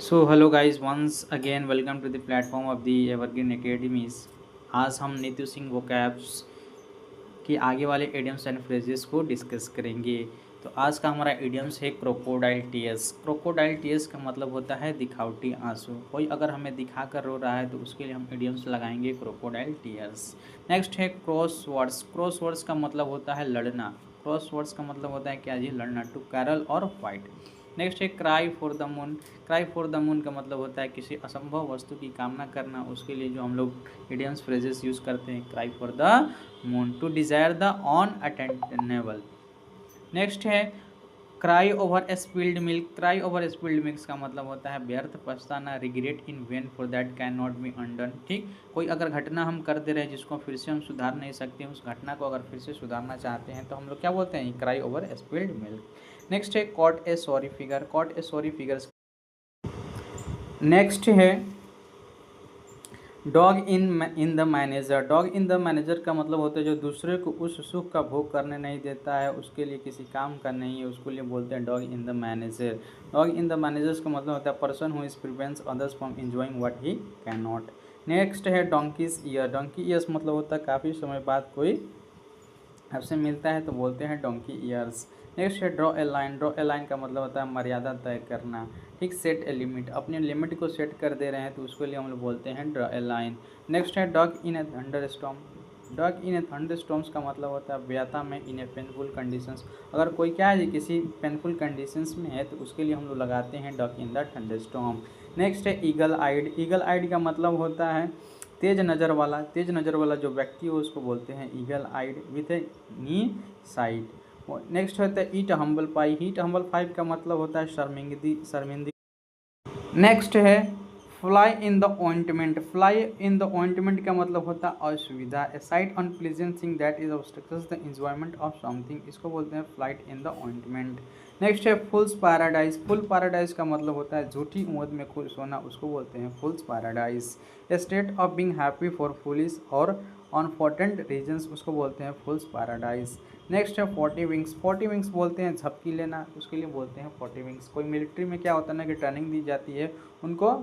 So hello guys, once again welcome to the platform of the Evergreen Academies। आज हम Neetu Singh vocabs की आगे वाले इडियम्स एंड फ्रेजेस को डिस्कस करेंगे। तो आज का हमारा इडियम्स है क्रोकोडाइल टीयर्स। क्रोकोडाइल टीयर्स का मतलब होता है दिखावटी आंसू। कोई अगर हमें दिखा कर रो रहा है तो उसके लिए हम इडियम्स लगाएंगे क्रोकोडाइल टीयर्स। नेक्स्ट है क्रॉस वर्ड्स। क्रॉस वर्ड्स का मतलब होता है लड़ना। क्रॉस वर्ड्स का मतलब होता है क्या जी, लड़ना। टू कैरल और फाइट। नेक्स्ट है cry for the moon. Cry for the moon का मतलब होता है किसी असंभव वस्तु की कामना करना। उसके लिए जो हम लोग इडियम्स फ्रेजेस यूज़ करते हैं, cry for the moon, to desire the unattainable. Next है क्राई ओवर स्पिल्ड मिल्क। क्राई ओवर स्पिल्ड मिल्क का मतलब होता है व्यर्थ पछताना, regret in vain for that can not be undone. ठीक, कोई अगर घटना हम कर दे रहे हैं जिसको फिर से हम सुधार नहीं सकते, उस घटना को अगर फिर से सुधारना चाहते हैं तो हम लोग क्या बोलते हैं, cry over spilled milk. Next है caught a sorry figure. Caught a sorry figure. Next है dog in the manger. Dog in the manger का मतलब होता है जो दूसरे को उस सुख का भोग करने नहीं देता है, उसके लिए किसी काम का नहीं है, उसके लिए बोलते हैं dog in the manger. Dog in the managers का मतलब होता है person who is prevents others from enjoying what he can not. Next है डोंकीज ईयर। डोंकी ईयर्स मतलब होता है काफ़ी समय बाद कोई आपसे मिलता है तो बोलते हैं डोंकी ईयर्स। नेक्स्ट है draw a line. Draw a line का मतलब होता है मर्यादा तय करना। ठीक, सेट ए लिमिट, अपने लिमिट को सेट कर दे रहे हैं तो उसके लिए हम लोग बोलते हैं ड्रॉ ए लाइन। नेक्स्ट है dog in A thunder storm. Dog in A thunder storms का मतलब होता है व्यथा में, इन ए पेनफुल कंडीशंस। अगर कोई क्या है किसी पेनफुल कंडीशंस में है तो उसके लिए हम लोग लगाते हैं dog in the thunder storm. Next है ईगल आइड। ईगल आइड का मतलब होता है तेज नज़र वाला। तेज नज़र वाला जो व्यक्ति हो उसको बोलते हैं eagle eyed with a knee sight. Next होता है ईट हम्बल पाई। ईट हम्बल पाई का मतलब होता है शर्मिंदी। नेक्स्ट है fly in the ointment. Fly in the ointment का मतलब होता है असुविधा। A slight unpleasant thing that is obstructions the enjoyment of something, इसको बोलते हैं fly in the ointment. Next है फुल्स पैराडाइज। फुल पैराडाइज का मतलब होता है झूठी उम्मीद में खुश होना, उसको बोलते हैं fools paradise. A state of being happy for foolish और अनफॉर्टेंट रीजंस, उसको बोलते हैं फुल्स पैराडाइज। नेक्स्ट है 40 विंग्स। 40 विंग्स बोलते हैं झपकी लेना, उसके लिए बोलते हैं 40 विंग्स। कोई मिलिट्री में क्या होता है ना कि ट्रेनिंग दी जाती है, उनको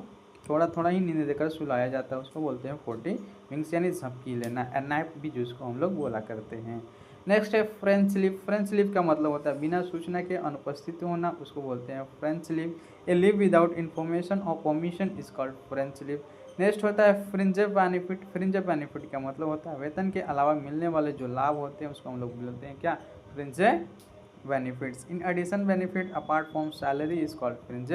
थोड़ा थोड़ा ही नींद देकर सुलाया जाता है, उसको बोलते हैं 40 विंग्स यानी झपकी लेना। नैप भी जिसको हम लोग बोला करते हैं। नेक्स्ट है फ्रेंच लीव। फ्रेंच लीव का मतलब होता है बिना सूचना के अनुपस्थित होना, उसको बोलते हैं फ्रेंच लीव। ए लीव विदाउट इन्फॉर्मेशन और permission is called French leave. Next होता है फ्रिंज बेनिफिट। फ्रिंज बेनिफिट का मतलब होता है वेतन के अलावा मिलने वाले जो लाभ होते हैं उसको हम लोग बोलते हैं क्या, fringe benefits. In addition benefit apart from salary is called fringe